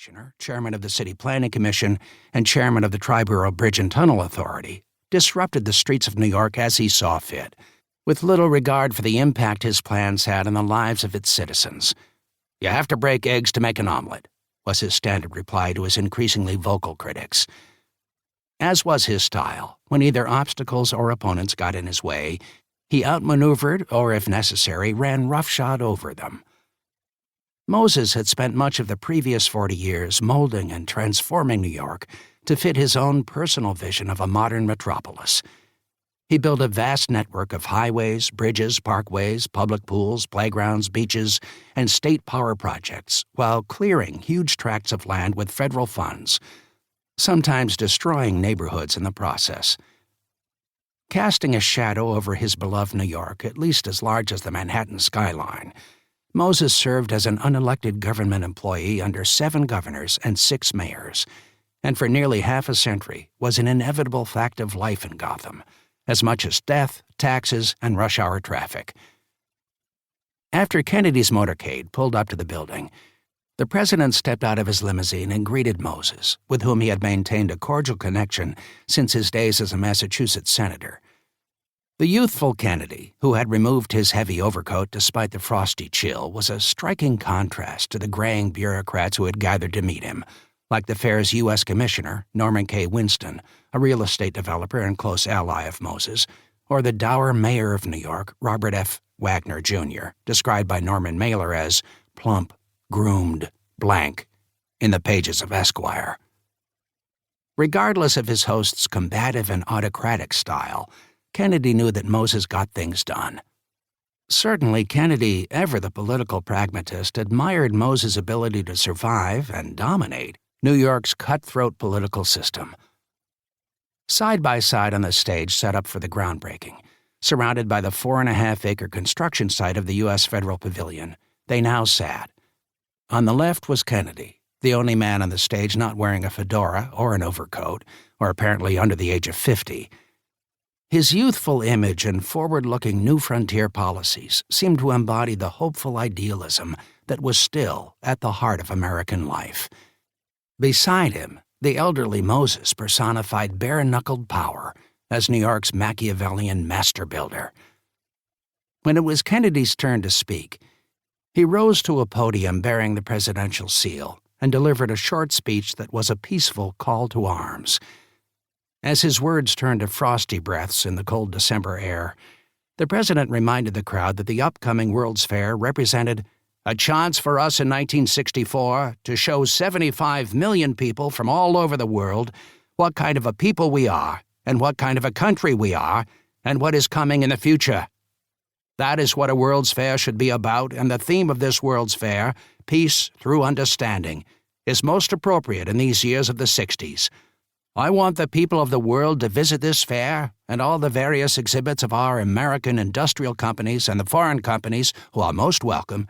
commissioner, chairman of the City Planning Commission, and chairman of the Triborough Bridge and Tunnel Authority, disrupted the streets of New York as he saw fit, with little regard for the impact his plans had on the lives of its citizens. "You have to break eggs to make an omelet," was his standard reply to his increasingly vocal critics. As was his style, when either obstacles or opponents got in his way, he outmaneuvered or, if necessary, ran roughshod over them. Moses had spent much of the previous 40 years molding and transforming New York to fit his own personal vision of a modern metropolis. He built a vast network of highways, bridges, parkways, public pools, playgrounds, beaches, and state power projects, while clearing huge tracts of land with federal funds, sometimes destroying neighborhoods in the process. Casting a shadow over his beloved New York, at least as large as the Manhattan skyline, Moses served as an unelected government employee under 7 governors and 6 mayors, and for nearly half a century was an inevitable fact of life in Gotham, as much as death, taxes, and rush-hour traffic. After Kennedy's motorcade pulled up to the building, the president stepped out of his limousine and greeted Moses, with whom he had maintained a cordial connection since his days as a Massachusetts senator. The youthful Kennedy, who had removed his heavy overcoat despite the frosty chill, was a striking contrast to the graying bureaucrats who had gathered to meet him, like the fair's U.S. Commissioner, Norman K. Winston, a real estate developer and close ally of Moses, or the dour mayor of New York, Robert F. Wagner, Jr., described by Norman Mailer as plump, groomed, blank, in the pages of Esquire. Regardless of his host's combative and autocratic style, Kennedy knew that Moses got things done. Certainly, Kennedy, ever the political pragmatist, admired Moses' ability to survive and dominate New York's cutthroat political system. Side by side on the stage set up for the groundbreaking, surrounded by the 4.5-acre construction site of the U.S. Federal Pavilion, they now sat. On the left was Kennedy, the only man on the stage not wearing a fedora or an overcoat, or apparently under the age of 50. His youthful image and forward-looking new frontier policies seemed to embody the hopeful idealism that was still at the heart of American life. Beside him, the elderly Moses personified bare-knuckled power as New York's Machiavellian master builder. When it was Kennedy's turn to speak, he rose to a podium bearing the presidential seal and delivered a short speech that was a peaceful call to arms. As his words turned to frosty breaths in the cold December air, the president reminded the crowd that the upcoming World's Fair represented a chance for us in 1964 to show 75 million people from all over the world what kind of a people we are and what kind of a country we are and what is coming in the future. That is what a World's Fair should be about, and the theme of this World's Fair, Peace Through Understanding, is most appropriate in these years of the 60s. I want the people of the world to visit this fair and all the various exhibits of our American industrial companies and the foreign companies who are most welcome,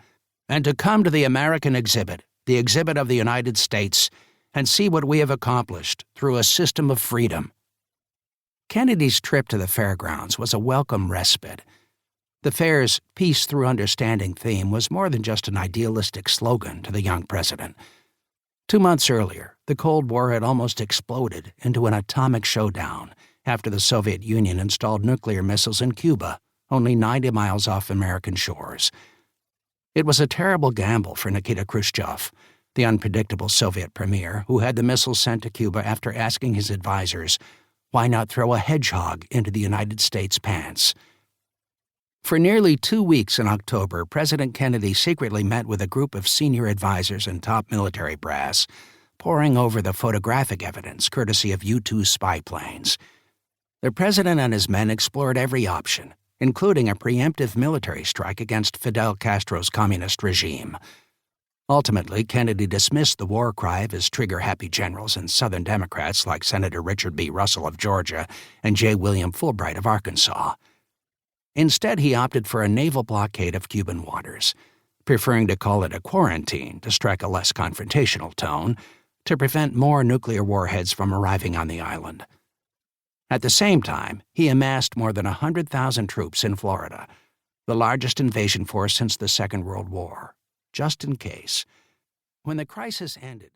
and to come to the American exhibit, the exhibit of the United States, and see what we have accomplished through a system of freedom. Kennedy's trip to the fairgrounds was a welcome respite. The fair's Peace Through Understanding theme was more than just an idealistic slogan to the young president. 2 months earlier, the Cold War had almost exploded into an atomic showdown after the Soviet Union installed nuclear missiles in Cuba, only 90 miles off American shores. It was a terrible gamble for Nikita Khrushchev, the unpredictable Soviet premier who had the missiles sent to Cuba after asking his advisors, why not throw a hedgehog into the United States' pants? For nearly 2 weeks in October, President Kennedy secretly met with a group of senior advisors and top military brass, poring over the photographic evidence courtesy of U-2 spy planes. The president and his men explored every option, including a preemptive military strike against Fidel Castro's communist regime. Ultimately, Kennedy dismissed the war cry of his trigger-happy generals and Southern Democrats like Senator Richard B. Russell of Georgia and J. William Fulbright of Arkansas. Instead, he opted for a naval blockade of Cuban waters, preferring to call it a quarantine to strike a less confrontational tone, to prevent more nuclear warheads from arriving on the island. At the same time, he amassed more than 100,000 troops in Florida, the largest invasion force since the Second World War, just in case. When the crisis ended,